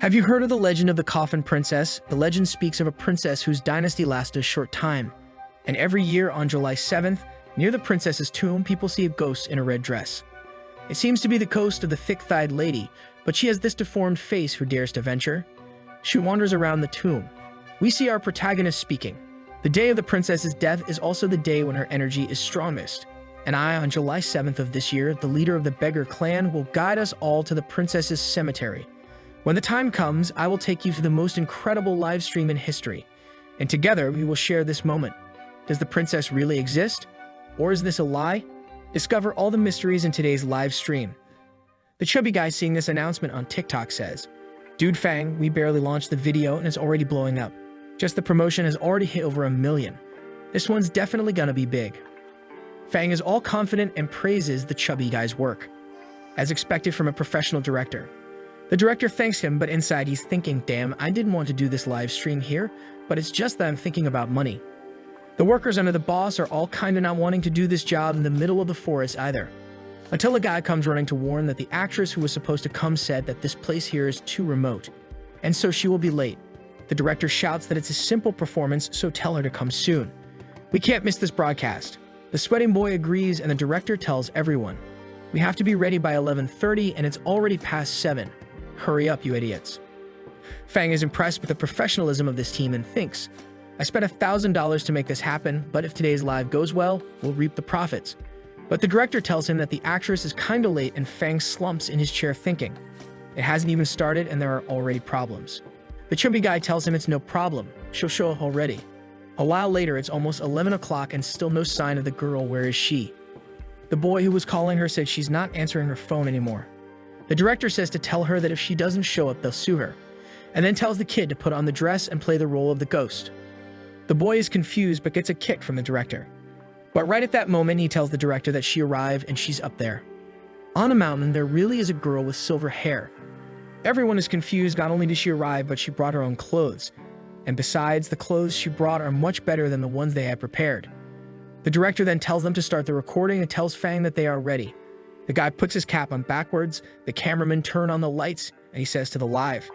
Have you heard of the legend of the Coffin Princess? The legend speaks of a princess whose dynasty lasted a short time. And every year on July 7th, near the princess's tomb, people see a ghost in a red dress. It seems to be the ghost of the thick-thighed lady, but she has this deformed face who dares to venture. She wanders around the tomb. We see our protagonist speaking. The day of the princess's death is also the day when her energy is strongest. And on July 7th of this year, the leader of the beggar clan will guide us all to the princess's cemetery. When the time comes, I will take you to the most incredible live stream in history. And together, we will share this moment. Does the princess really exist? Or is this a lie? Discover all the mysteries in today's live stream. The chubby guy seeing this announcement on TikTok says, "Dude Fang, we barely launched the video and it's already blowing up. Just the promotion has already hit over 1 million. This one's definitely gonna be big." Fang is all confident and praises the chubby guy's work, as expected from a professional director. The director thanks him, but inside he's thinking, damn, I didn't want to do this live stream here, but it's just that I'm thinking about money. The workers under the boss are all kinda not wanting to do this job in the middle of the forest either. Until a guy comes running to warn that the actress who was supposed to come said that this place here is too remote, and so she will be late. The director shouts that it's a simple performance, so tell her to come soon. We can't miss this broadcast. The sweating boy agrees and the director tells everyone, we have to be ready by 11:30 and it's already past 7. Hurry up, you idiots. Fang is impressed with the professionalism of this team and thinks, I spent $1,000 to make this happen, but if today's live goes well, we'll reap the profits. But the director tells him that the actress is kinda late and Fang slumps in his chair thinking, it hasn't even started and there are already problems. The chubby guy tells him it's no problem, she'll show up already. A while later, it's almost 11 o'clock and still no sign of the girl. Where is she? The boy who was calling her said she's not answering her phone anymore. The director says to tell her that if she doesn't show up, they'll sue her, and then tells the kid to put on the dress and play the role of the ghost. The boy is confused but gets a kick from the director. But right at that moment, he tells the director that she arrived and she's up there. On a mountain, there really is a girl with silver hair. Everyone is confused. Not only did she arrive, but she brought her own clothes. And besides, the clothes she brought are much better than the ones they had prepared. The director then tells them to start the recording and tells Fang that they are ready. The guy puts his cap on backwards, the cameraman turns on the lights, and he says to the live,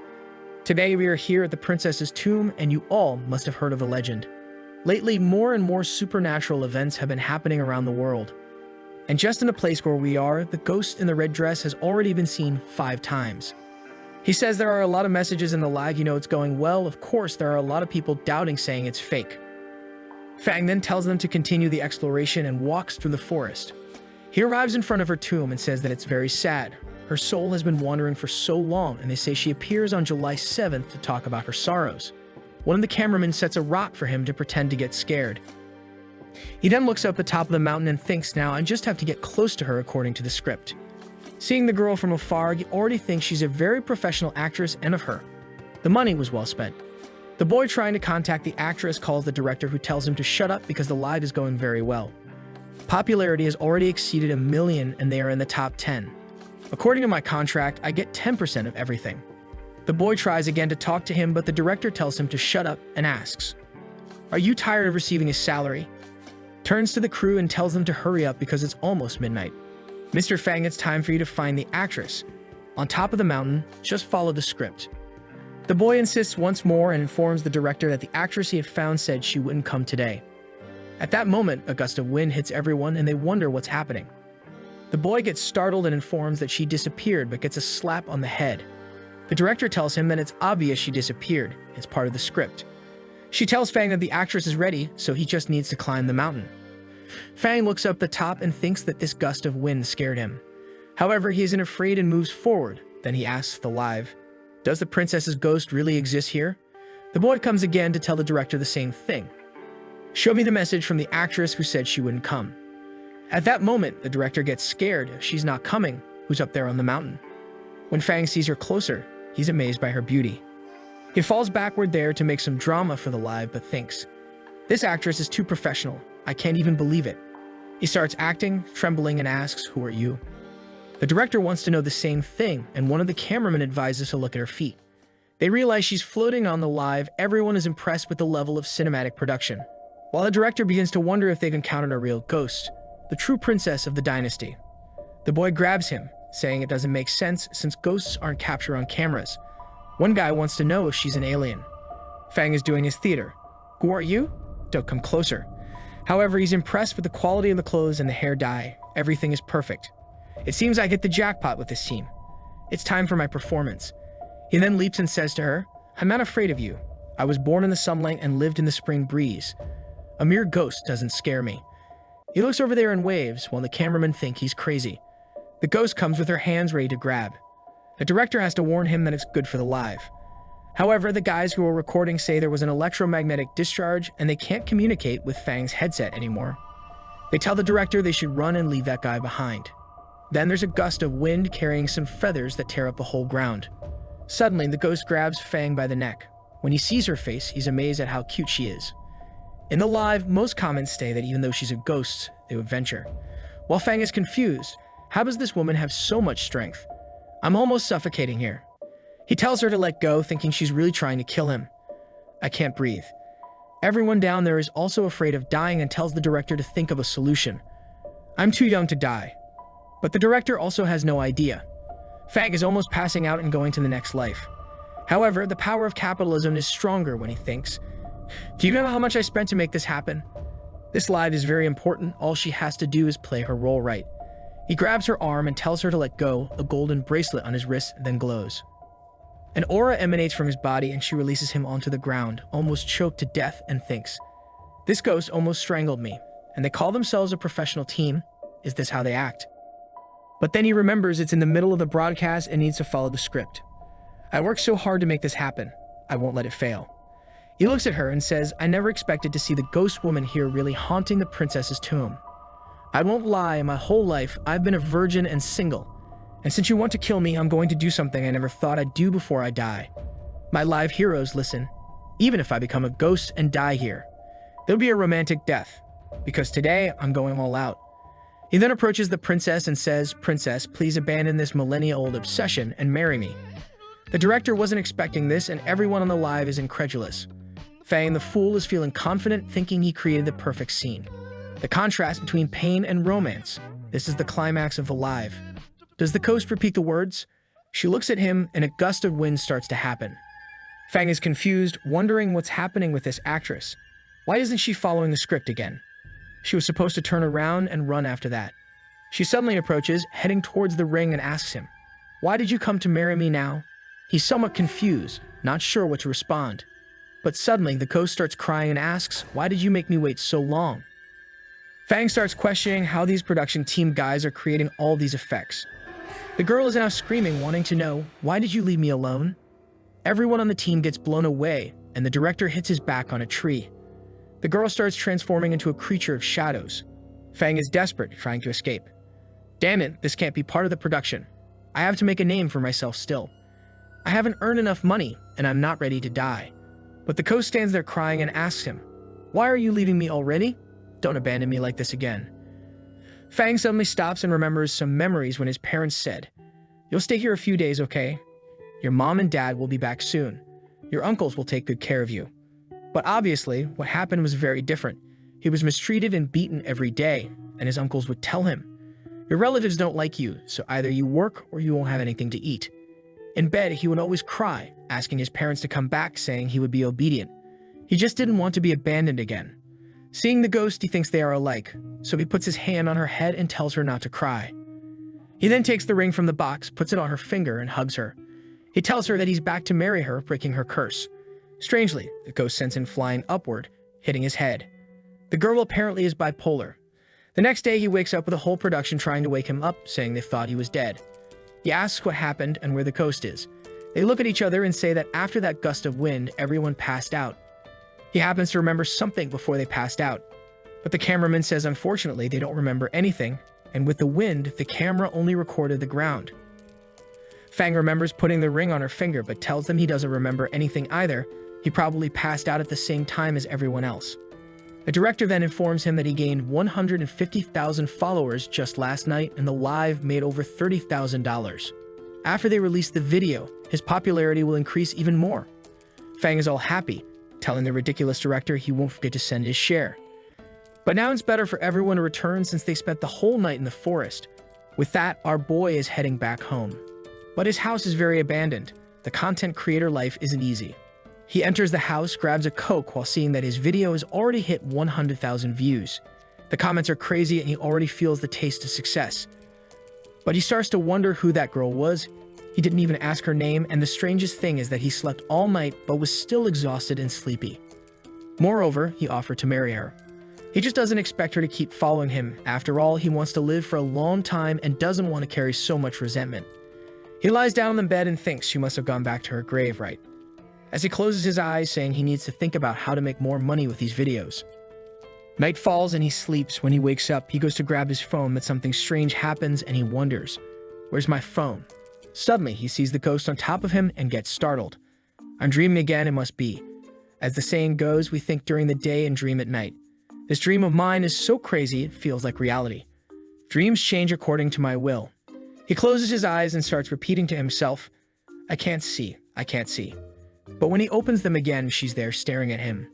"Today we are here at the princess's tomb, and you all must have heard of the legend. Lately, more and more supernatural events have been happening around the world. And just in the place where we are, the ghost in the red dress has already been seen 5 times. He says there are a lot of messages in the live, it's going well. Of course, there are a lot of people doubting, saying it's fake." Fang then tells them to continue the exploration and walks through the forest. He arrives in front of her tomb and says that it's very sad. Her soul has been wandering for so long, and they say she appears on July 7th to talk about her sorrows. One of the cameramen sets a rock for him to pretend to get scared. He then looks up the top of the mountain and thinks, now I just have to get close to her according to the script. Seeing the girl from afar, he already thinks she's a very professional actress, and of her, the money was well spent. The boy trying to contact the actress calls the director, who tells him to shut up because the live is going very well. Popularity has already exceeded 1 million and they are in the top 10. According to my contract, I get 10% of everything. The boy tries again to talk to him, but the director tells him to shut up and asks, "Are you tired of receiving his salary?" Turns to the crew and tells them to hurry up because it's almost midnight. "Mr. Fang, it's time for you to find the actress. On top of the mountain, just follow the script." The boy insists once more and informs the director that the actress he had found said she wouldn't come today. At that moment, a gust of wind hits everyone and they wonder what's happening. The boy gets startled and informs that she disappeared but gets a slap on the head. The director tells him that it's obvious she disappeared. It's part of the script. She tells Fang that the actress is ready, so he just needs to climb the mountain. Fang looks up the top and thinks that this gust of wind scared him. However, he isn't afraid and moves forward. Then he asks the live, "Does the princess's ghost really exist here?" The boy comes again to tell the director the same thing. "Show me the message from the actress who said she wouldn't come." At that moment, the director gets scared. She's not coming. Who's up there on the mountain? When Fang sees her closer, he's amazed by her beauty. He falls backward there to make some drama for the live, but thinks, "This actress is too professional. I can't even believe it." He starts acting, trembling, and asks, "Who are you?" The director wants to know the same thing, and one of the cameramen advises to look at her feet. They realize she's floating on the live. Everyone is impressed with the level of cinematic production, while the director begins to wonder if they've encountered a real ghost, the true princess of the dynasty. The boy grabs him, saying it doesn't make sense since ghosts aren't captured on cameras. One guy wants to know if she's an alien. Fang is doing his theater. Who are you? Don't come closer. However, he's impressed with the quality of the clothes and the hair dye. Everything is perfect. It seems I hit the jackpot with this team. It's time for my performance. He then leaps and says to her, I'm not afraid of you. I was born in the sunlight and lived in the spring breeze. A mere ghost doesn't scare me. He looks over there and waves while the cameramen think he's crazy. The ghost comes with her hands ready to grab. The director has to warn him that it's good for the live. However, the guys who are recording say there was an electromagnetic discharge and they can't communicate with Fang's headset anymore. They tell the director they should run and leave that guy behind. Then there's a gust of wind carrying some feathers that tear up the whole ground. Suddenly, the ghost grabs Fang by the neck. When he sees her face, he's amazed at how cute she is. In the live, most comments say that even though she's a ghost, they would venture. While Fang is confused, how does this woman have so much strength? I'm almost suffocating here. He tells her to let go, thinking she's really trying to kill him. I can't breathe. Everyone down there is also afraid of dying and tells the director to think of a solution. I'm too young to die. But the director also has no idea. Fang is almost passing out and going to the next life. However, the power of capitalism is stronger when he thinks, do you know how much I spent to make this happen? This live is very important. All she has to do is play her role right. He grabs her arm and tells her to let go. A golden bracelet on his wrist then glows. An aura emanates from his body and she releases him onto the ground, almost choked to death, and thinks, this ghost almost strangled me, and they call themselves a professional team. Is this how they act? But then he remembers it's in the middle of the broadcast and needs to follow the script. I worked so hard to make this happen. I won't let it fail. He looks at her and says, I never expected to see the ghost woman here really haunting the princess's tomb. I won't lie, my whole life I've been a virgin and single. And since you want to kill me, I'm going to do something I never thought I'd do before I die. My live heroes, listen. Even if I become a ghost and die here, there'll be a romantic death, because today I'm going all out. He then approaches the princess and says, Princess, please abandon this millennia-old obsession and marry me. The director wasn't expecting this and everyone on the live is incredulous. Fang the fool is feeling confident, thinking he created the perfect scene. The contrast between pain and romance. This is the climax of the live. Does the ghost repeat the words? She looks at him and a gust of wind starts to happen. Fang is confused, wondering what's happening with this actress. Why isn't she following the script again? She was supposed to turn around and run after that. She suddenly approaches, heading towards the ring, and asks him, why did you come to marry me now? He's somewhat confused, not sure what to respond. But suddenly, the ghost starts crying and asks, why did you make me wait so long? Fang starts questioning how these production team guys are creating all these effects. The girl is now screaming, wanting to know, why did you leave me alone? Everyone on the team gets blown away, and the director hits his back on a tree. The girl starts transforming into a creature of shadows. Fang is desperate, trying to escape. Damn it, this can't be part of the production. I have to make a name for myself still. I haven't earned enough money, and I'm not ready to die. But the ghost stands there crying and asks him, why are you leaving me already? Don't abandon me like this again. Fang suddenly stops and remembers some memories when his parents said, you'll stay here a few days, okay? Your mom and dad will be back soon. Your uncles will take good care of you. But obviously, what happened was very different. He was mistreated and beaten every day, and his uncles would tell him, your relatives don't like you, so either you work or you won't have anything to eat. In bed, he would always cry, asking his parents to come back, saying he would be obedient. He just didn't want to be abandoned again. Seeing the ghost, he thinks they are alike, so he puts his hand on her head and tells her not to cry. He then takes the ring from the box, puts it on her finger, and hugs her. He tells her that he's back to marry her, breaking her curse. Strangely, the ghost sends him flying upward, hitting his head. The girl apparently is bipolar. The next day, he wakes up with a whole production trying to wake him up, saying they thought he was dead. He asks what happened and where the ghost is. They look at each other and say that after that gust of wind, everyone passed out. He happens to remember something before they passed out. But the cameraman says unfortunately they don't remember anything, and with the wind, the camera only recorded the ground. Fang remembers putting the ring on her finger, but tells them he doesn't remember anything either. He probably passed out at the same time as everyone else. The director then informs him that he gained 150,000 followers just last night, and the live made over $30,000. After they release the video, his popularity will increase even more. Fang is all happy, telling the ridiculous director he won't forget to send his share. But now it's better for everyone to return since they spent the whole night in the forest. With that, our boy is heading back home. But his house is very abandoned. the content creator life isn't easy. He enters the house, grabs a Coke while seeing that his video has already hit 100,000 views. The comments are crazy and he already feels the taste of success. But he starts to wonder who that girl was. He didn't even ask her name, and the strangest thing is that he slept all night but was still exhausted and sleepy. Moreover, he offered to marry her. He just doesn't expect her to keep following him. After all, he wants to live for a long time and doesn't want to carry so much resentment. He lies down on the bed and thinks she must have gone back to her grave, right? As he closes his eyes, saying he needs to think about how to make more money with these videos. Night falls and he sleeps. When he wakes up, he goes to grab his phone, but something strange happens and he wonders, "Where's my phone?" Suddenly, he sees the ghost on top of him and gets startled. "I'm dreaming again, it must be." As the saying goes, we think during the day and dream at night. This dream of mine is so crazy it feels like reality. Dreams change according to my will. He closes his eyes and starts repeating to himself, "I can't see, I can't see." But when he opens them again, she's there staring at him.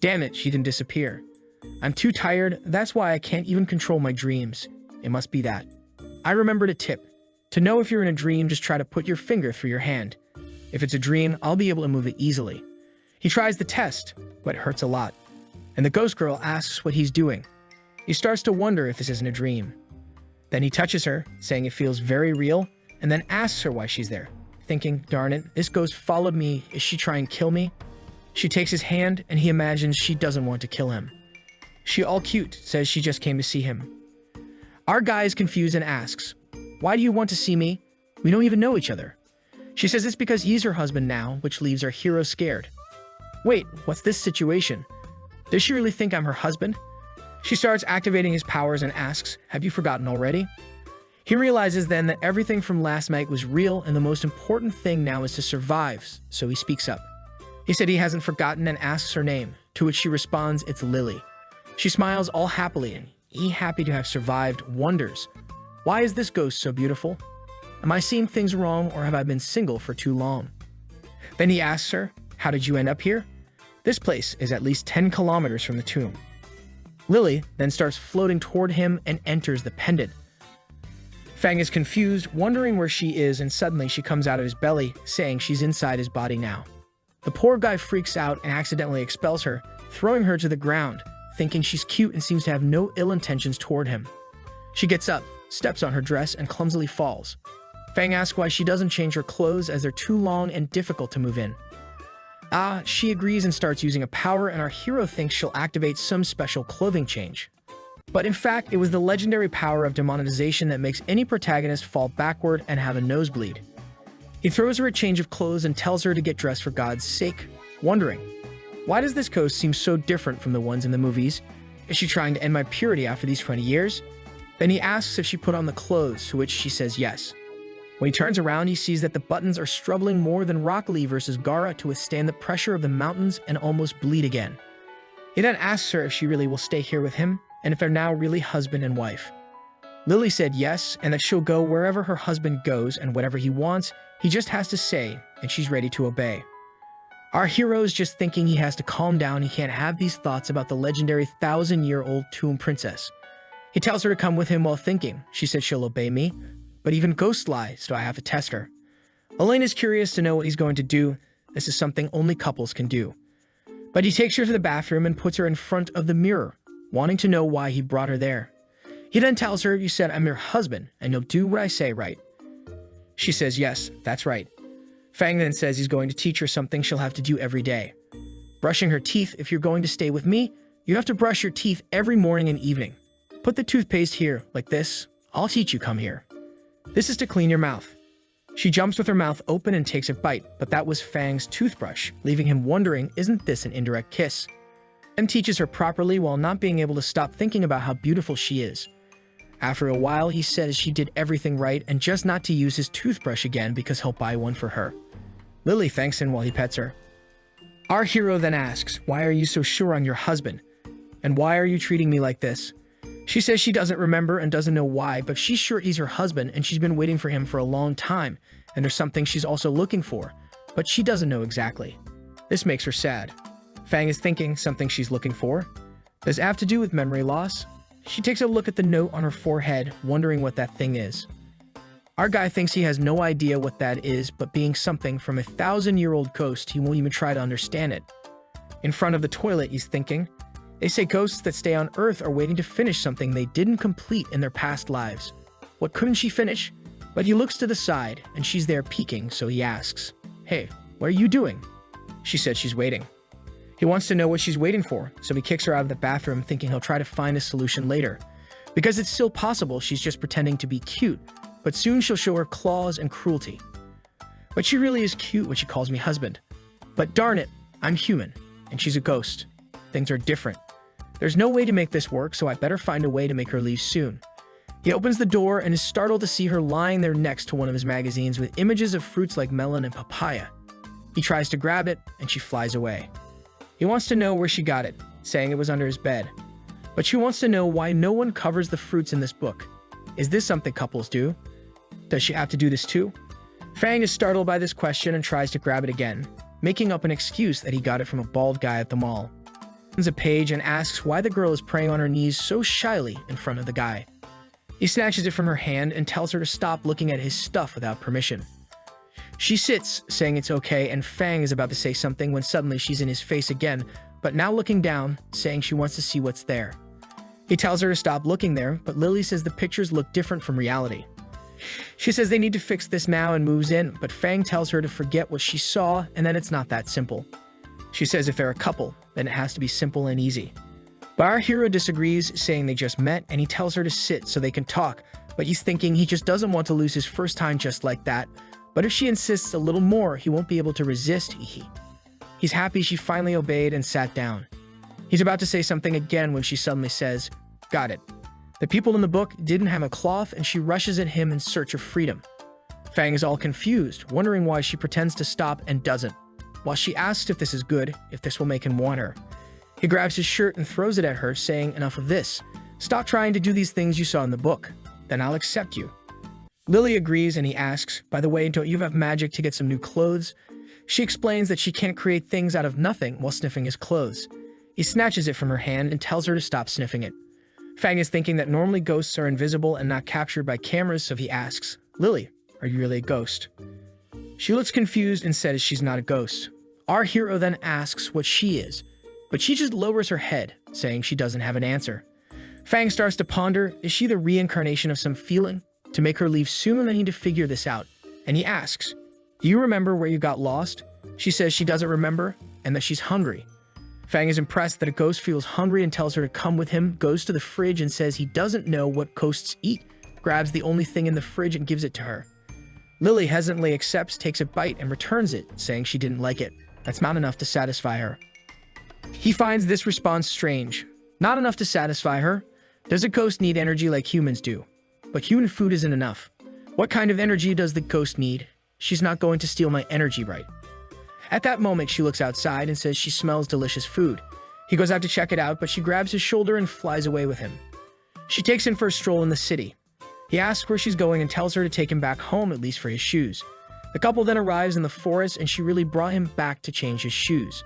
Damn it, she didn't disappear. I'm too tired, that's why I can't even control my dreams. It must be that. I remembered a tip. To know if you're in a dream, just try to put your finger through your hand. If it's a dream, I'll be able to move it easily. He tries the test, but it hurts a lot. And the ghost girl asks what he's doing. He starts to wonder if this isn't a dream. Then he touches her, saying it feels very real, and then asks her why she's there. Thinking, darn it, this ghost followed me, is she trying to kill me? She takes his hand, and he imagines she doesn't want to kill him. She all cute, says she just came to see him. Our guy is confused and asks, "Why do you want to see me? We don't even know each other." She says it's because he's her husband now, which leaves our hero scared. Wait, what's this situation? Does she really think I'm her husband? She starts activating his powers and asks, "Have you forgotten already?" He realizes then that everything from last night was real and the most important thing now is to survive, so he speaks up. He said he hasn't forgotten and asks her name, to which she responds, "It's Lily." She smiles all happily and he, happy to have survived, wonders, why is this ghost so beautiful? Am I seeing things wrong or have I been single for too long? Then he asks her, "How did you end up here?" This place is at least 10 kilometers from the tomb. Lily then starts floating toward him and enters the pendant. Fang is confused, wondering where she is, and suddenly she comes out of his belly, saying she's inside his body now. The poor guy freaks out and accidentally expels her, throwing her to the ground, thinking she's cute and seems to have no ill intentions toward him. She gets up, steps on her dress, and clumsily falls. Fang asks why she doesn't change her clothes as they're too long and difficult to move in. She agrees and starts using a power, and our hero thinks she'll activate some special clothing change. But in fact, it was the legendary power of demonetization that makes any protagonist fall backward and have a nosebleed. He throws her a change of clothes and tells her to get dressed for God's sake, wondering, why does this ghost seem so different from the ones in the movies? Is she trying to end my purity after these 20 years? Then he asks if she put on the clothes, to which she says yes. When he turns around, he sees that the buttons are struggling more than Rock Lee versus Gaara to withstand the pressure of the mountains and almost bleed again. He then asks her if she really will stay here with him, and if they're now really husband and wife. Lily said yes, and that she'll go wherever her husband goes, and whatever he wants, he just has to say, and she's ready to obey. Our hero is just thinking he has to calm down, he can't have these thoughts about the legendary 1,000-year-old tomb princess. He tells her to come with him while thinking. She said she'll obey me, but even ghosts lie, so I have to test her. Elaine is curious to know what he's going to do. This is something only couples can do. But he takes her to the bathroom and puts her in front of the mirror, wanting to know why he brought her there. He then tells her, "You said I'm your husband, and you'll do what I say, right?" She says, "Yes, that's right." Fang then says he's going to teach her something she'll have to do every day. Brushing her teeth. If you're going to stay with me, you have to brush your teeth every morning and evening. Put the toothpaste here, like this. I'll teach you, come here. This is to clean your mouth. She jumps with her mouth open and takes a bite, but that was Fang's toothbrush, leaving him wondering, isn't this an indirect kiss? And teaches her properly while not being able to stop thinking about how beautiful she is. After a while, he says she did everything right and just not to use his toothbrush again because he'll buy one for her. Lily thanks him while he pets her. Our hero then asks, "Why are you so sure on your husband? And why are you treating me like this?" She says she doesn't remember and doesn't know why, but she's sure he's her husband and she's been waiting for him for a long time, and there's something she's also looking for, but she doesn't know exactly. This makes her sad. Fang is thinking something she's looking for. Does it have to do with memory loss? She takes a look at the note on her forehead, wondering what that thing is. Our guy thinks he has no idea what that is, but being something from a 1,000-year-old ghost, he won't even try to understand it. In front of the toilet, he's thinking, they say ghosts that stay on Earth are waiting to finish something they didn't complete in their past lives. What couldn't she finish? But he looks to the side, and she's there peeking, so he asks, "Hey, what are you doing?" She said she's waiting. He wants to know what she's waiting for, so he kicks her out of the bathroom, thinking he'll try to find a solution later. Because it's still possible she's just pretending to be cute, but soon she'll show her claws and cruelty. But she really is cute when she calls me husband. But darn it, I'm human, and she's a ghost. Things are different. There's no way to make this work, so I better find a way to make her leave soon. He opens the door and is startled to see her lying there next to one of his magazines with images of fruits like melon and papaya. He tries to grab it, and she flies away. He wants to know where she got it, saying it was under his bed. But she wants to know why no one covers the fruits in this book. Is this something couples do? Does she have to do this too? Fang is startled by this question and tries to grab it again, making up an excuse that he got it from a bald guy at the mall. He opens a page and asks why the girl is praying on her knees so shyly in front of the guy. He snatches it from her hand and tells her to stop looking at his stuff without permission. She sits, saying it's okay, and Fang is about to say something when suddenly she's in his face again, but now looking down, saying she wants to see what's there. He tells her to stop looking there, but Lily says the pictures look different from reality. She says they need to fix this now and moves in, but Fang tells her to forget what she saw and that it's not that simple. She says if they're a couple, then it has to be simple and easy. But our hero disagrees, saying they just met, and he tells her to sit so they can talk, but he's thinking he just doesn't want to lose his first time just like that. But if she insists a little more, he won't be able to resist. He's happy she finally obeyed and sat down. He's about to say something again when she suddenly says, "Got it." The people in the book didn't have a cloth, and she rushes at him in search of freedom. Fang is all confused, wondering why she pretends to stop and doesn't, while she asks if this is good, if this will make him want her. He grabs his shirt and throws it at her, saying, "Enough of this. Stop trying to do these things you saw in the book. Then I'll accept you." Lily agrees, and he asks, "By the way, don't you have magic to get some new clothes?" She explains that she can't create things out of nothing while sniffing his clothes. He snatches it from her hand and tells her to stop sniffing it. Fang is thinking that normally ghosts are invisible and not captured by cameras, so he asks, "Lily, are you really a ghost?" She looks confused and says she's not a ghost. Our hero then asks what she is, but she just lowers her head, saying she doesn't have an answer. Fang starts to ponder, is she the reincarnation of some feeling? To make her leave soon, they need to figure this out. And he asks, "Do you remember where you got lost?" She says she doesn't remember, and that she's hungry. Fang is impressed that a ghost feels hungry and tells her to come with him, goes to the fridge and says he doesn't know what ghosts eat, grabs the only thing in the fridge and gives it to her. Lily hesitantly accepts, takes a bite, and returns it, saying she didn't like it. That's not enough to satisfy her. He finds this response strange. Not enough to satisfy her? Does a ghost need energy like humans do? But human food isn't enough. What kind of energy does the ghost need? She's not going to steal my energy, right? At that moment, she looks outside and says she smells delicious food. He goes out to check it out, but she grabs his shoulder and flies away with him. She takes him for a stroll in the city. He asks where she's going and tells her to take him back home, at least for his shoes. The couple then arrives in the forest, and she really brought him back to change his shoes.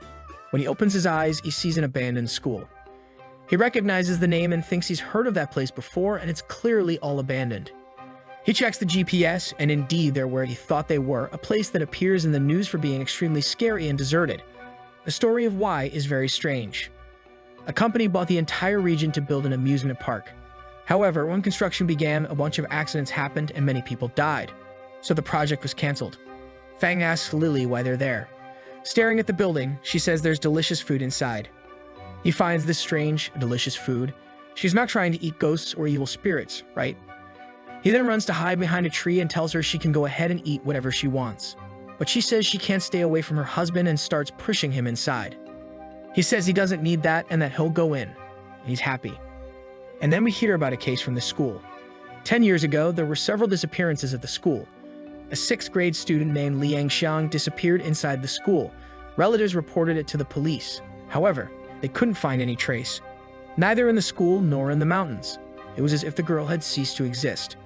When he opens his eyes, he sees an abandoned school. He recognizes the name and thinks he's heard of that place before, and it's clearly all abandoned. He checks the GPS, and indeed they're where he thought they were, a place that appears in the news for being extremely scary and deserted. The story of why is very strange. A company bought the entire region to build an amusement park. However, when construction began, a bunch of accidents happened and many people died, so the project was canceled. Fang asks Lily why they're there. Staring at the building, she says there's delicious food inside. He finds this strange, delicious food. She's not trying to eat ghosts or evil spirits, right? He then runs to hide behind a tree and tells her she can go ahead and eat whatever she wants. But she says she can't stay away from her husband and starts pushing him inside. He says he doesn't need that and that he'll go in. He's happy. And then we hear about a case from the school. 10 years ago, there were several disappearances at the school. A 6th grade student named Liang Xiang disappeared inside the school. Relatives reported it to the police. However, they couldn't find any trace. Neither in the school nor in the mountains. It was as if the girl had ceased to exist.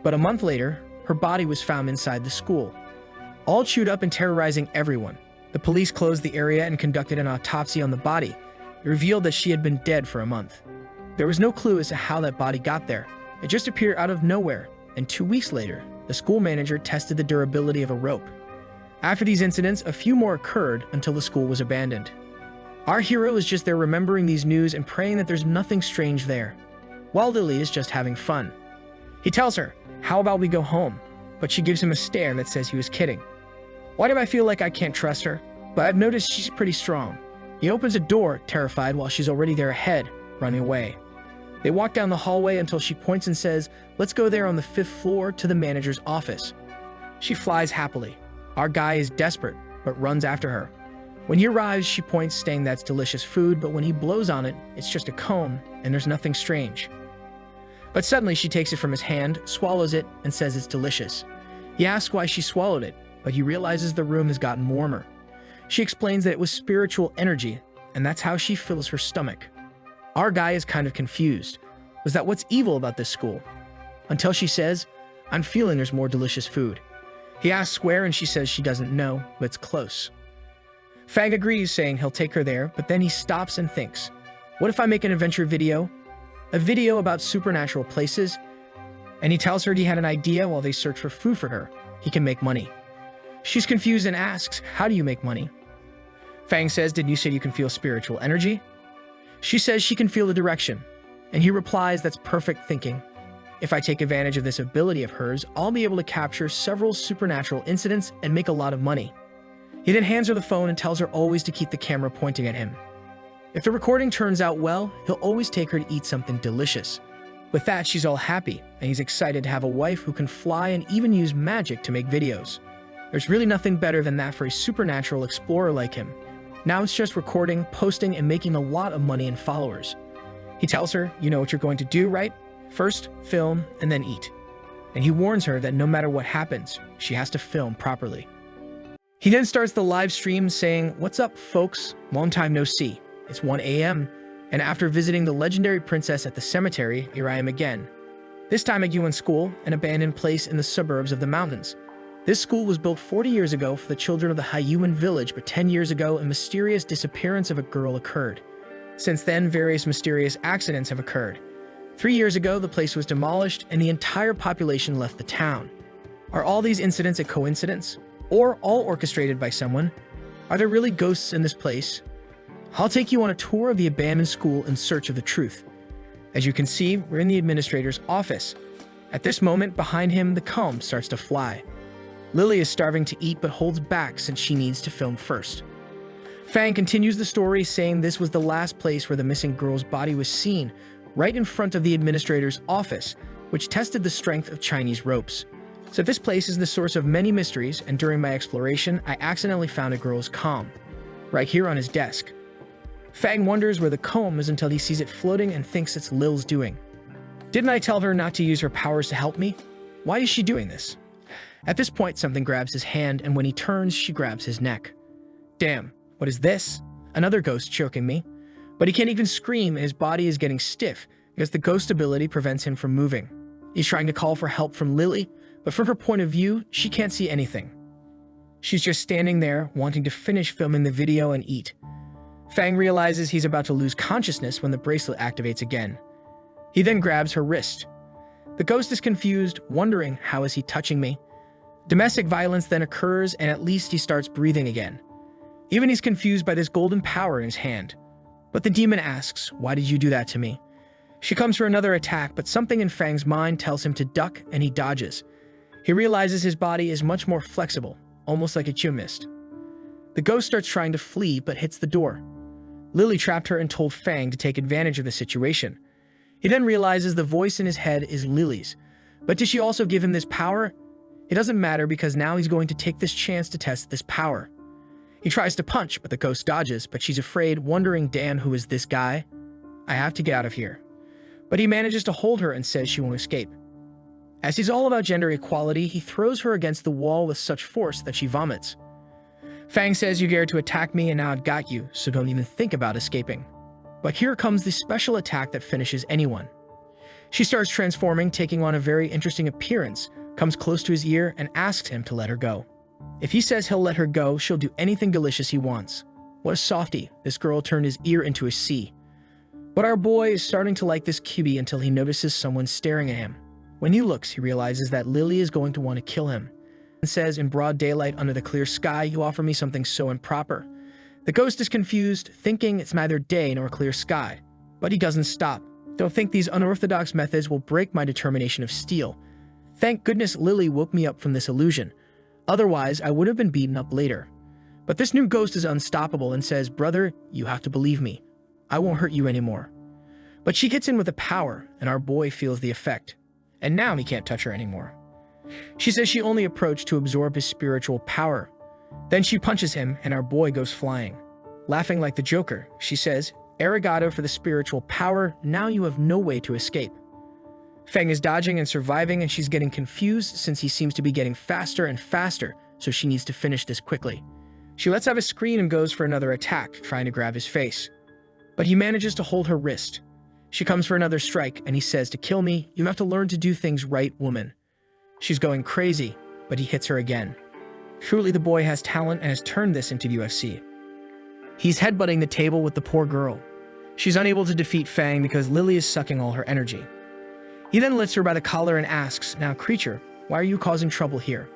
But a month later, her body was found inside the school. All chewed up and terrorizing everyone. The police closed the area and conducted an autopsy on the body. It revealed that she had been dead for a month. There was no clue as to how that body got there. It just appeared out of nowhere, and 2 weeks later, the school manager tested the durability of a rope. After these incidents, a few more occurred until the school was abandoned. Our hero is just there remembering these news and praying that there's nothing strange there, while Lily is just having fun. He tells her, "How about we go home?" But she gives him a stare that says he was kidding. Why do I feel like I can't trust her? But I've noticed she's pretty strong. He opens a door, terrified, while she's already there ahead, running away. They walk down the hallway until she points and says, "Let's go there on the 5th floor to the manager's office." She flies happily. Our guy is desperate, but runs after her. When he arrives, she points, saying that's delicious food, but when he blows on it, it's just a comb, and there's nothing strange. But suddenly she takes it from his hand, swallows it, and says it's delicious. He asks why she swallowed it, but he realizes the room has gotten warmer. She explains that it was spiritual energy, and that's how she fills her stomach. Our guy is kind of confused. Was that what's evil about this school? Until she says, "I'm feeling there's more delicious food." He asks where, and she says she doesn't know, but it's close. Fang agrees, saying he'll take her there, but then he stops and thinks, what if I make an adventure video? A video about supernatural places? And he tells her he had an idea while they search for food for her. He can make money. She's confused and asks, how do you make money? Fang says, didn't you say you can feel spiritual energy? She says she can feel the direction, and he replies that's perfect thinking. If I take advantage of this ability of hers, I'll be able to capture several supernatural incidents and make a lot of money. He then hands her the phone and tells her always to keep the camera pointing at him. If the recording turns out well, he'll always take her to eat something delicious. With that, she's all happy, and he's excited to have a wife who can fly and even use magic to make videos. There's really nothing better than that for a supernatural explorer like him. Now it's just recording, posting, and making a lot of money and followers. He tells her, you know what you're going to do, right? First, film, and then eat. And he warns her that no matter what happens, she has to film properly. He then starts the live stream saying, what's up, folks? Long time no see. It's 1 a.m., and after visiting the legendary princess at the cemetery, here I am again. This time at Yuan School, an abandoned place in the suburbs of the mountains. This school was built 40 years ago for the children of the Haiyuan village, but 10 years ago, a mysterious disappearance of a girl occurred. Since then, various mysterious accidents have occurred. 3 years ago, the place was demolished, and the entire population left the town. Are all these incidents a coincidence? Or all orchestrated by someone? Are there really ghosts in this place? I'll take you on a tour of the abandoned school in search of the truth. As you can see, we're in the administrator's office. At this moment, behind him, the comb starts to fly. Lily is starving to eat but holds back since she needs to film first. Fang continues the story, saying this was the last place where the missing girl's body was seen, right in front of the administrator's office, which tested the strength of Chinese ropes. So this place is the source of many mysteries, and during my exploration, I accidentally found a girl's comb, right here on his desk. Fang wonders where the comb is until he sees it floating and thinks it's Lil's doing. Didn't I tell her not to use her powers to help me? Why is she doing this? At this point, something grabs his hand, and when he turns, she grabs his neck. Damn, what is this? Another ghost choking me. But he can't even scream, and his body is getting stiff because the ghost ability prevents him from moving. He's trying to call for help from Lily, but from her point of view, she can't see anything. She's just standing there, wanting to finish filming the video and eat. Fang realizes he's about to lose consciousness when the bracelet activates again. He then grabs her wrist. The ghost is confused, wondering, how is he touching me? Domestic violence then occurs, and at least he starts breathing again. Even he's confused by this golden power in his hand. But the demon asks, why did you do that to me? She comes for another attack, but something in Fang's mind tells him to duck, and he dodges. He realizes his body is much more flexible, almost like a gymnast. The ghost starts trying to flee, but hits the door. Lily trapped her and told Fang to take advantage of the situation. He then realizes the voice in his head is Lily's. But did she also give him this power? It doesn't matter because now he's going to take this chance to test this power. He tries to punch, but the ghost dodges, but she's afraid, wondering, damn, who is this guy? I have to get out of here. But he manages to hold her and says she won't escape. As he's all about gender equality, he throws her against the wall with such force that she vomits. Fang says you dared to attack me and now I've got you, so don't even think about escaping. But here comes the special attack that finishes anyone. She starts transforming, taking on a very interesting appearance, comes close to his ear and asks him to let her go. If he says he'll let her go, she'll do anything delicious he wants. What a softie, this girl turned his ear into a C. But our boy is starting to like this cutie until he notices someone staring at him. When he looks, he realizes that Lily is going to want to kill him and says, in broad daylight under the clear sky, you offer me something so improper. The ghost is confused, thinking it's neither day nor clear sky. But he doesn't stop. Don't think these unorthodox methods will break my determination of steel. Thank goodness Lily woke me up from this illusion. Otherwise, I would have been beaten up later. But this new ghost is unstoppable and says, brother, you have to believe me. I won't hurt you anymore. But she hits in with a power, and our boy feels the effect. And now he can't touch her anymore. She says she only approached to absorb his spiritual power. Then she punches him, and our boy goes flying. Laughing like the Joker, she says, arigato for the spiritual power, now you have no way to escape. Fang is dodging and surviving, and she's getting confused since he seems to be getting faster and faster, so she needs to finish this quickly. She lets out a scream and goes for another attack, trying to grab his face. But he manages to hold her wrist. She comes for another strike, and he says, to kill me, you have to learn to do things right, woman. She's going crazy, but he hits her again. Truly, the boy has talent and has turned this into UFC. He's headbutting the table with the poor girl. She's unable to defeat Fang because Lily is sucking all her energy. He then lifts her by the collar and asks, now creature, why are you causing trouble here?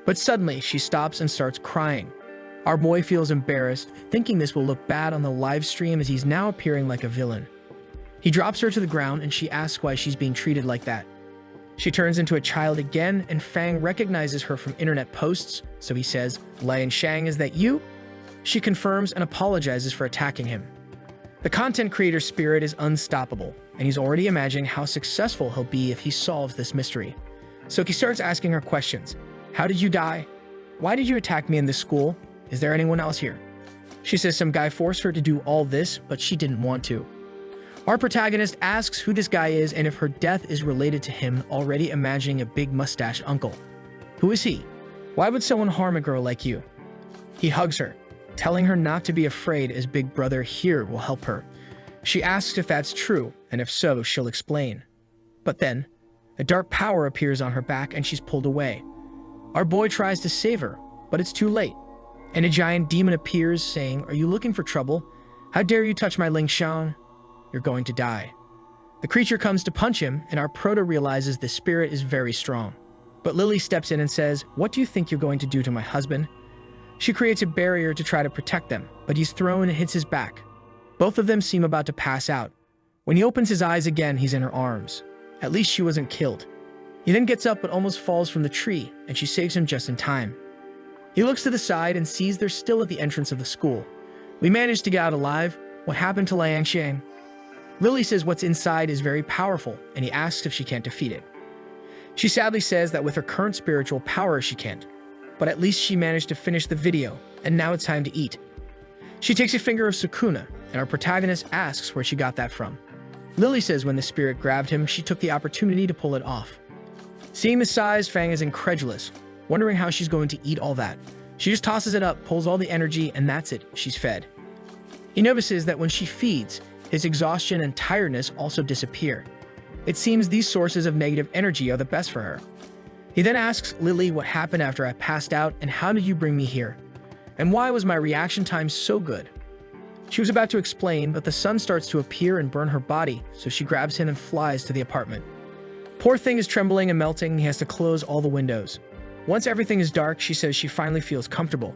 But suddenly, she stops and starts crying. Our boy feels embarrassed, thinking this will look bad on the live stream as he's now appearing like a villain. He drops her to the ground and she asks why she's being treated like that. She turns into a child again, and Fang recognizes her from internet posts, so he says, Lian Shang, is that you? She confirms and apologizes for attacking him. The content creator's spirit is unstoppable, and he's already imagining how successful he'll be if he solves this mystery. So he starts asking her questions. How did you die? Why did you attack me in this school? Is there anyone else here? She says some guy forced her to do all this, but she didn't want to. Our protagonist asks who this guy is and if her death is related to him, already imagining a big mustached uncle. Who is he? Why would someone harm a girl like you? He hugs her, telling her not to be afraid as Big Brother here will help her. She asks if that's true, and if so, she'll explain. But then, a dark power appears on her back and she's pulled away. Our boy tries to save her, but it's too late. And a giant demon appears, saying, are you looking for trouble? How dare you touch my Ling Shan? You're going to die. The creature comes to punch him, and our proto realizes the spirit is very strong. But Lily steps in and says, what do you think you're going to do to my husband? She creates a barrier to try to protect them, but he's thrown and hits his back. Both of them seem about to pass out. When he opens his eyes again, he's in her arms. At least she wasn't killed. He then gets up but almost falls from the tree, and she saves him just in time. He looks to the side and sees they're still at the entrance of the school. We managed to get out alive. What happened to Liang Shang? Lily says what's inside is very powerful, and he asks if she can't defeat it. She sadly says that with her current spiritual power, she can't. But at least she managed to finish the video, and now it's time to eat. She takes a finger of Sukuna, and our protagonist asks where she got that from. Lily says when the spirit grabbed him, she took the opportunity to pull it off. Seeing the size, Fang is incredulous, wondering how she's going to eat all that. She just tosses it up, pulls all the energy, and that's it, she's fed. He notices that when she feeds, his exhaustion and tiredness also disappear. It seems these sources of negative energy are the best for her. He then asks Lily what happened after I passed out and how did you bring me here? And why was my reaction time so good? She was about to explain, but the sun starts to appear and burn her body, so she grabs him and flies to the apartment. Poor thing is trembling and melting, he has to close all the windows. Once everything is dark, she says she finally feels comfortable.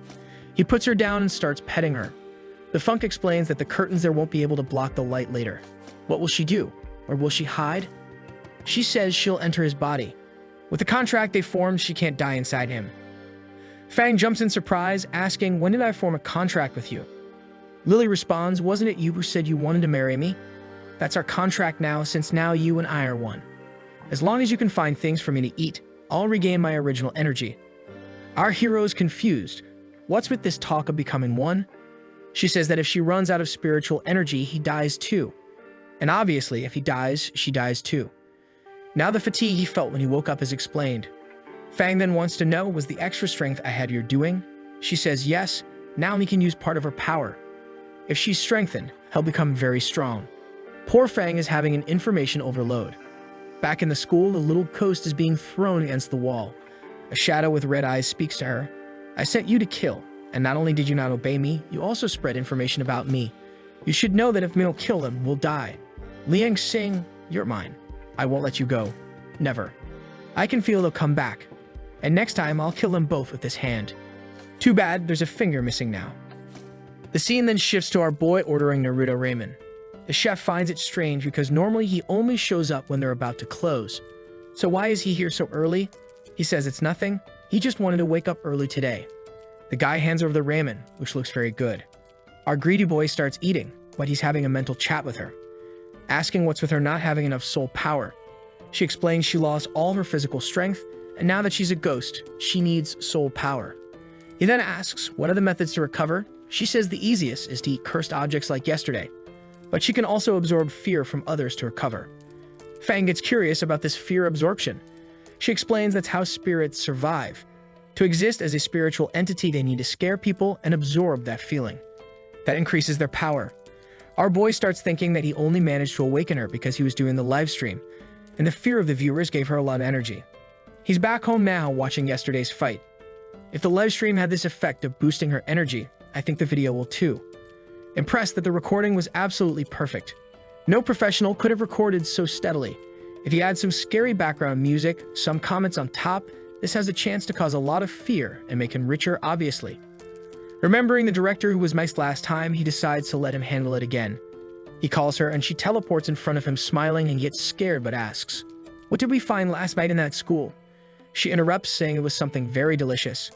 He puts her down and starts petting her. The funk explains that the curtains there won't be able to block the light later. What will she do? Or will she hide? She says she'll enter his body. With the contract they formed, she can't die inside him. Fang jumps in surprise, asking, when did I form a contract with you? Lily responds, wasn't it you who said you wanted to marry me? That's our contract now, since now you and I are one. As long as you can find things for me to eat, I'll regain my original energy. Our hero is confused. What's with this talk of becoming one? She says that if she runs out of spiritual energy, he dies too. And obviously, if he dies, she dies too. Now the fatigue he felt when he woke up is explained. Fang then wants to know, was the extra strength I had your doing? She says yes, now he can use part of her power. If she's strengthened, he'll become very strong. Poor Fang is having an information overload. Back in the school, the little ghost is being thrown against the wall. A shadow with red eyes speaks to her. I sent you to kill. And not only did you not obey me, you also spread information about me. You should know that if we don't kill him, we'll die. Liang Xing, you're mine. I won't let you go. Never. I can feel they'll come back. And next time, I'll kill them both with this hand. Too bad, there's a finger missing now. The scene then shifts to our boy ordering Naruto ramen. The chef finds it strange because normally he only shows up when they're about to close. So why is he here so early? He says it's nothing. He just wanted to wake up early today. The guy hands over the ramen, which looks very good. Our greedy boy starts eating, but he's having a mental chat with her, asking what's with her not having enough soul power. She explains she lost all her physical strength, and now that she's a ghost, she needs soul power. He then asks what are the methods to recover. She says the easiest is to eat cursed objects like yesterday, but she can also absorb fear from others to recover. Fang gets curious about this fear absorption. She explains that's how spirits survive. To exist as a spiritual entity, they need to scare people and absorb that feeling. That increases their power. Our boy starts thinking that he only managed to awaken her because he was doing the live stream, and the fear of the viewers gave her a lot of energy. He's back home now watching yesterday's fight. If the live stream had this effect of boosting her energy, I think the video will too. Impressed that the recording was absolutely perfect. No professional could have recorded so steadily. If you add some scary background music, some comments on top, this has a chance to cause a lot of fear and make him richer, obviously. Remembering the director who was mic'd last time, he decides to let him handle it again. He calls her and she teleports in front of him smiling and gets scared but asks, "What did we find last night in that school?" She interrupts saying it was something very delicious.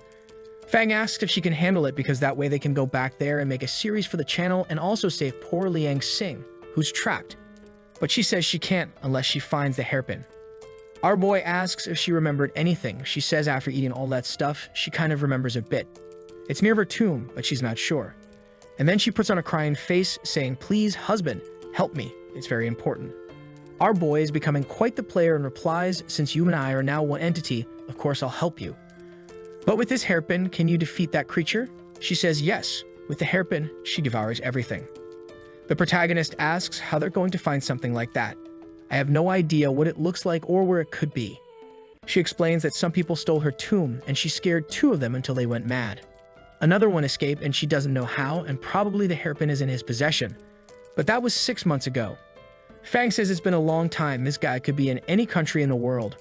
Fang asks if she can handle it because that way they can go back there and make a series for the channel and also save poor Liang Xing, who's trapped. But she says she can't unless she finds the hairpin. Our boy asks if she remembered anything. She says after eating all that stuff, she kind of remembers a bit. It's near her tomb, but she's not sure. And then she puts on a crying face, saying, "Please, husband, help me. It's very important." Our boy is becoming quite the player and replies, "Since you and I are now one entity, of course I'll help you. But with this hairpin, can you defeat that creature?" She says yes. With the hairpin, she devours everything. The protagonist asks how they're going to find something like that. I have no idea what it looks like or where it could be. She explains that some people stole her tomb and she scared 2 of them until they went mad. Another one escaped and she doesn't know how, and probably the hairpin is in his possession. But that was 6 months ago. Fang says it's been a long time. This guy could be in any country in the world.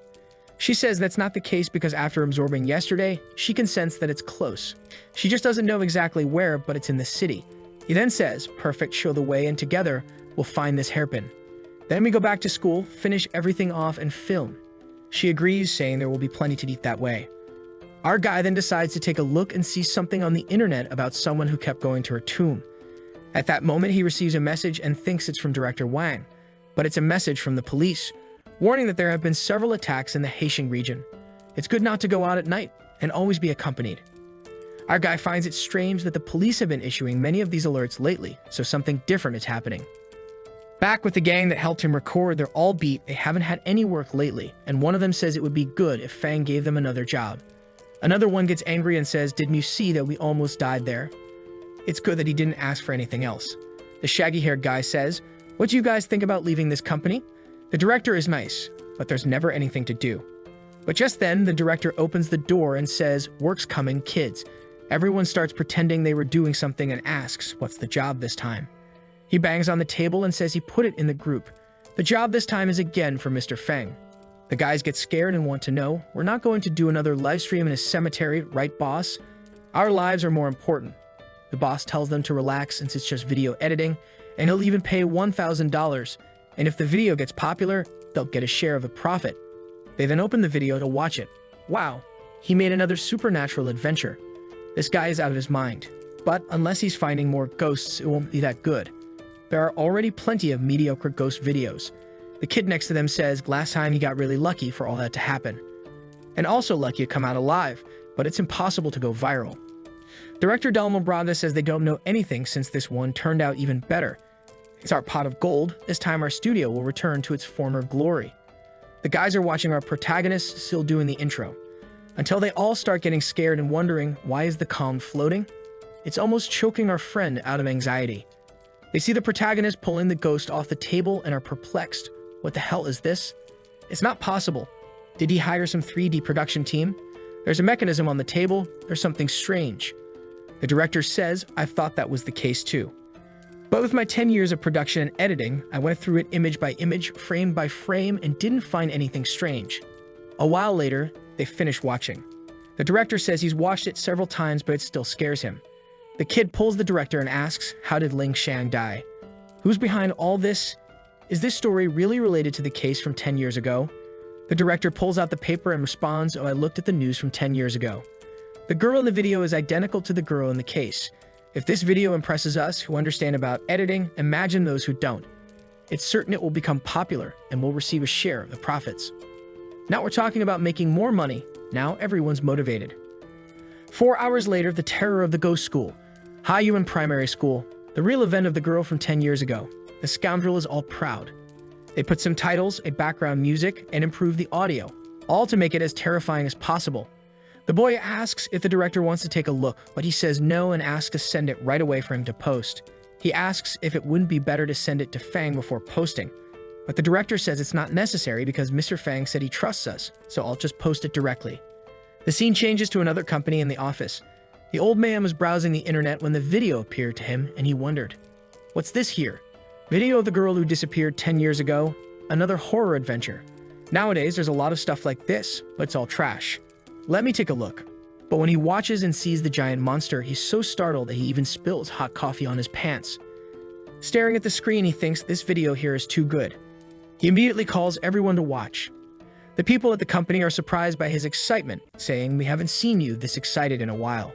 She says that's not the case because after absorbing yesterday, she can sense that it's close. She just doesn't know exactly where, but it's in the city. He then says, "Perfect, show the way, and together we'll find this hairpin. Then we go back to school, finish everything off, and film." She agrees, saying there will be plenty to eat that way. Our guy then decides to take a look and sees something on the internet about someone who kept going to her tomb. At that moment, he receives a message and thinks it's from Director Wang, but it's a message from the police, warning that there have been several attacks in the Haitian region. It's good not to go out at night and always be accompanied. Our guy finds it strange that the police have been issuing many of these alerts lately, so something different is happening. Back with the gang that helped him record, they're all beat, they haven't had any work lately, and one of them says it would be good if Fang gave them another job. Another one gets angry and says, "Didn't you see that we almost died there?" It's good that he didn't ask for anything else. The shaggy-haired guy says, "What do you guys think about leaving this company?" The director is nice, but there's never anything to do. But just then, the director opens the door and says, "Work's coming, kids." Everyone starts pretending they were doing something and asks, "What's the job this time?" He bangs on the table and says he put it in the group. The job this time is again for Mr. Feng. The guys get scared and want to know, "We're not going to do another live stream in a cemetery, right, boss? Our lives are more important." The boss tells them to relax since it's just video editing, and he'll even pay $1,000. And if the video gets popular, they'll get a share of the profit. They then open the video to watch it. Wow, he made another supernatural adventure. This guy is out of his mind. But unless he's finding more ghosts, it won't be that good. There are already plenty of mediocre ghost videos. The kid next to them says last time he got really lucky for all that to happen. And also lucky to come out alive, but it's impossible to go viral. Director Delmo Brada says they don't know anything since this one turned out even better. It's our pot of gold. This time our studio will return to its former glory. The guys are watching our protagonist still doing the intro, until they all start getting scared and wondering, why is the calm floating? It's almost choking our friend out of anxiety. They see the protagonist pulling the ghost off the table and are perplexed. What the hell is this? It's not possible. Did he hire some 3D production team? There's a mechanism on the table. There's something strange. The director says, "I thought that was the case too." But with my 10 years of production and editing, I went through it image by image, frame by frame, and didn't find anything strange. A while later, they finished watching. The director says he's watched it several times, but it still scares him. The kid pulls the director and asks, how did Ling Shang die? Who's behind all this? Is this story really related to the case from 10 years ago? The director pulls out the paper and responds, oh, I looked at the news from 10 years ago. The girl in the video is identical to the girl in the case. If this video impresses us who understand about editing, imagine those who don't. It's certain it will become popular and will receive a share of the profits. Now we're talking about making more money. Now everyone's motivated. 4 hours later, the terror of the ghost school. Haiyu in primary school. The real event of the girl from 10 years ago. The scoundrel is all proud. They put some titles, a background music, and improve the audio, all to make it as terrifying as possible. The boy asks if the director wants to take a look, but he says no and asks to send it right away for him to post. He asks if it wouldn't be better to send it to Fang before posting, but the director says it's not necessary because Mr. Fang said he trusts us, so I'll just post it directly. The scene changes to another company in the office. The old man was browsing the internet when the video appeared to him, and he wondered, what's this here? Video of the girl who disappeared 10 years ago? Another horror adventure. Nowadays, there's a lot of stuff like this, but it's all trash. Let me take a look. But when he watches and sees the giant monster, he's so startled that he even spills hot coffee on his pants. Staring at the screen, he thinks this video here is too good. He immediately calls everyone to watch. The people at the company are surprised by his excitement, saying, we haven't seen you this excited in a while.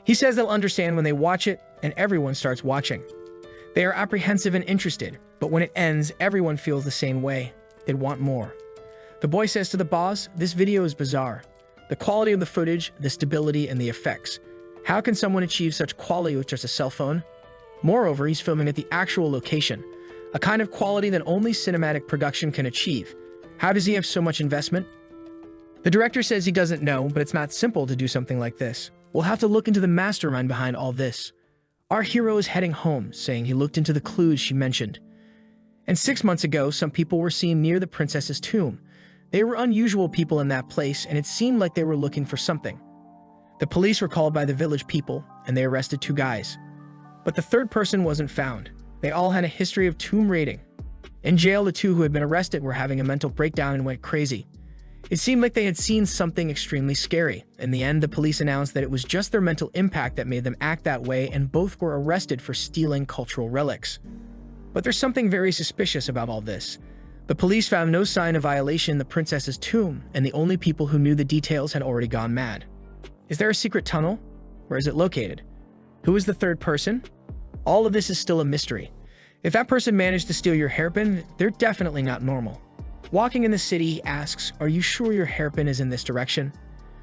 He says they'll understand when they watch it, and everyone starts watching. They are apprehensive and interested, but when it ends, everyone feels the same way. They want more. The boy says to the boss, this video is bizarre. The quality of the footage, the stability, and the effects. How can someone achieve such quality with just a cell phone? Moreover, he's filming at the actual location, a kind of quality that only cinematic production can achieve. How does he have so much investment? The director says he doesn't know, but it's not simple to do something like this. We'll have to look into the mastermind behind all this. Our hero is heading home, saying he looked into the clues she mentioned. And 6 months ago, some people were seen near the princess's tomb. They were unusual people in that place, and it seemed like they were looking for something. The police were called by the village people, and they arrested 2 guys. But the third person wasn't found. They all had a history of tomb raiding. In jail, the 2 who had been arrested were having a mental breakdown and went crazy. It seemed like they had seen something extremely scary. In the end, the police announced that it was just their mental impact that made them act that way, and both were arrested for stealing cultural relics. But there's something very suspicious about all this. The police found no sign of violation in the princess's tomb, and the only people who knew the details had already gone mad. Is there a secret tunnel? Where is it located? Who is the third person? All of this is still a mystery. If that person managed to steal your hairpin, they're definitely not normal. Walking in the city, he asks, are you sure your hairpin is in this direction?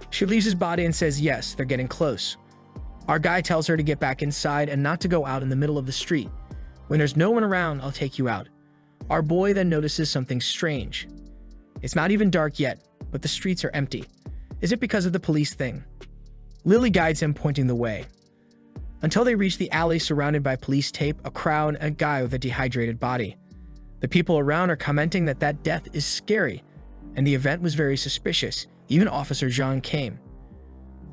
She leaves his body and says yes, they're getting close. Our guy tells her to get back inside and not to go out in the middle of the street. When there's no one around, I'll take you out. Our boy then notices something strange. It's not even dark yet, but the streets are empty. Is it because of the police thing? Lily guides him, pointing the way. Until they reach the alley surrounded by police tape, a crowd, and a guy with a dehydrated body. The people around are commenting that that death is scary, and the event was very suspicious. Even Officer Zhang came.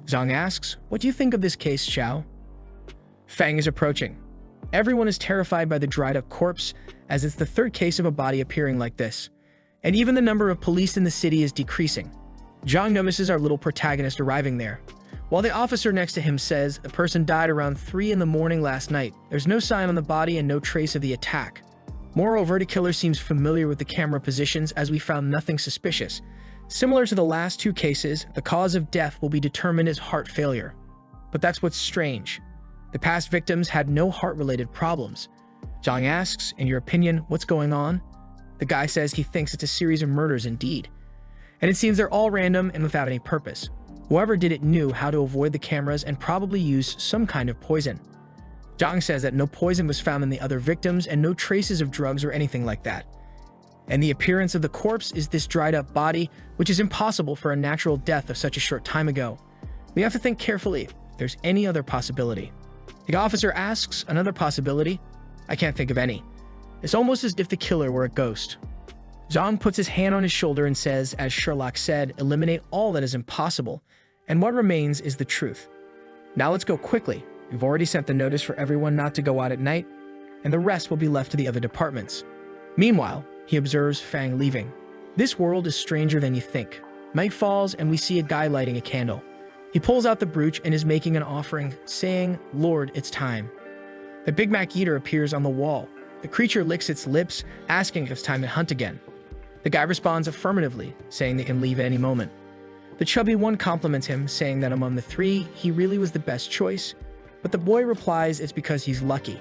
Zhang asks, what do you think of this case, Xiao? Fang is approaching. Everyone is terrified by the dried-up corpse, as it's the third case of a body appearing like this. And even the number of police in the city is decreasing. Zhang notices our little protagonist arriving there. While the officer next to him says the person died around 3 in the morning last night, there's no sign on the body and no trace of the attack. Moreover, the killer seems familiar with the camera positions, as we found nothing suspicious. Similar to the last 2 cases, the cause of death will be determined as heart failure. But that's what's strange. The past victims had no heart-related problems. Zhang asks, in your opinion, what's going on? The guy says he thinks it's a series of murders indeed. And it seems they're all random and without any purpose. Whoever did it knew how to avoid the cameras and probably used some kind of poison. Zhang says that no poison was found in the other victims and no traces of drugs or anything like that. And the appearance of the corpse is this dried-up body, which is impossible for a natural death of such a short time ago. We have to think carefully if there's any other possibility. The officer asks, another possibility? I can't think of any. It's almost as if the killer were a ghost. Zhang puts his hand on his shoulder and says, as Sherlock said, eliminate all that is impossible, and what remains is the truth. Now let's go quickly. We've already sent the notice for everyone not to go out at night. and the rest will be left to the other departments. Meanwhile, he observes Fang leaving. This world is stranger than you think. Night falls and we see a guy lighting a candle. He pulls out the brooch and is making an offering, saying, "Lord, it's time." The Big Mac Eater appears on the wall. The creature licks its lips, asking if it's time to hunt again. The guy responds affirmatively, saying they can leave at any moment. The chubby one compliments him, saying that among the three, he really was the best choice, but the boy replies it's because he's lucky.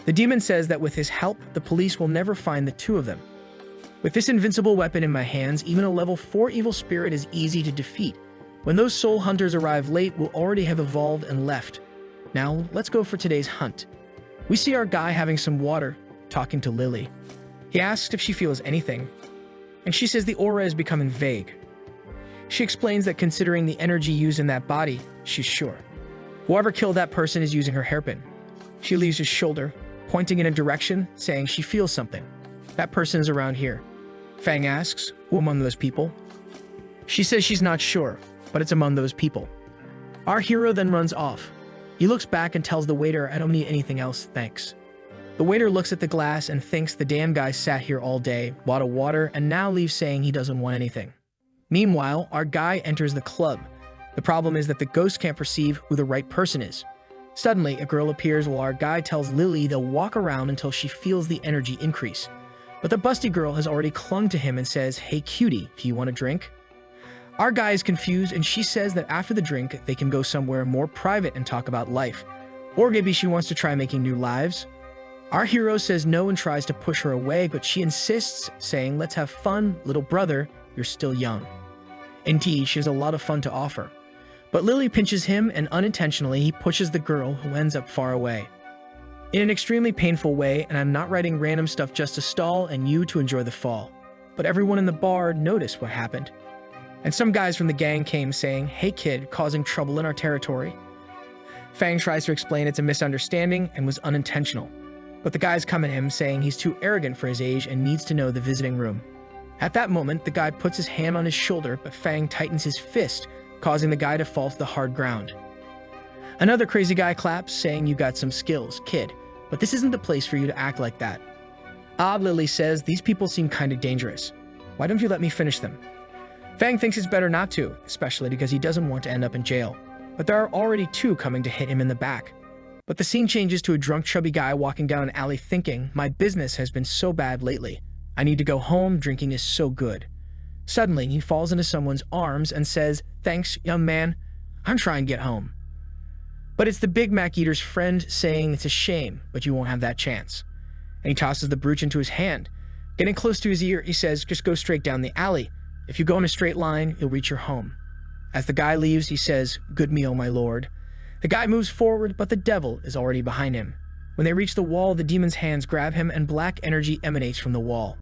The demon says that with his help, the police will never find the two of them. With this invincible weapon in my hands, even a level 4 evil spirit is easy to defeat. When those soul hunters arrive late, we'll already have evolved and left. Now, let's go for today's hunt. We see our guy having some water, talking to Lily. He asks if she feels anything, and she says the aura is becoming vague. She explains that considering the energy used in that body, she's sure. Whoever killed that person is using her hairpin. She leaves his shoulder, pointing in a direction, saying she feels something. That person is around here. Fang asks, who among those people? She says she's not sure, but it's among those people. Our hero then runs off. He looks back and tells the waiter, "I don't need anything else, thanks." The waiter looks at the glass and thinks the damn guy sat here all day, bought a water, and now leaves saying he doesn't want anything. Meanwhile, our guy enters the club. The problem is that the ghost can't perceive who the right person is. Suddenly, a girl appears while our guy tells Lily they'll walk around until she feels the energy increase. But the busty girl has already clung to him and says, "Hey cutie, do you want a drink?" Our guy is confused and she says that after the drink, they can go somewhere more private and talk about life. Or maybe she wants to try making new lives. Our hero says no and tries to push her away, but she insists, saying, "Let's have fun, little brother, you're still young." Indeed, she has a lot of fun to offer. But Lily pinches him and unintentionally he pushes the girl, who ends up far away. In an extremely painful way, and I'm not writing random stuff just to stall and you to enjoy the fall. But everyone in the bar noticed what happened. And some guys from the gang came saying, "Hey kid, causing trouble in our territory." Fang tries to explain it's a misunderstanding and was unintentional. But the guys come at him saying he's too arrogant for his age and needs to know the visiting room. At that moment, the guy puts his hand on his shoulder, but Fang tightens his fist, causing the guy to fall to the hard ground. Another crazy guy claps, saying, "You got some skills, kid, but this isn't the place for you to act like that." Lily says, "These people seem kinda dangerous. Why don't you let me finish them?" Fang thinks it's better not to, especially because he doesn't want to end up in jail. But there are already two coming to hit him in the back. But the scene changes to a drunk chubby guy walking down an alley thinking, "My business has been so bad lately. I need to go home, drinking is so good." Suddenly, he falls into someone's arms and says, "Thanks, young man. I'm trying to get home." But it's the Big Mac Eater's friend saying it's a shame, but you won't have that chance. And he tosses the brooch into his hand. Getting close to his ear, he says, "Just go straight down the alley. If you go in a straight line, you'll reach your home." As the guy leaves, he says, "Good meal, my lord." The guy moves forward, but the devil is already behind him. When they reach the wall, the demon's hands grab him and black energy emanates from the wall.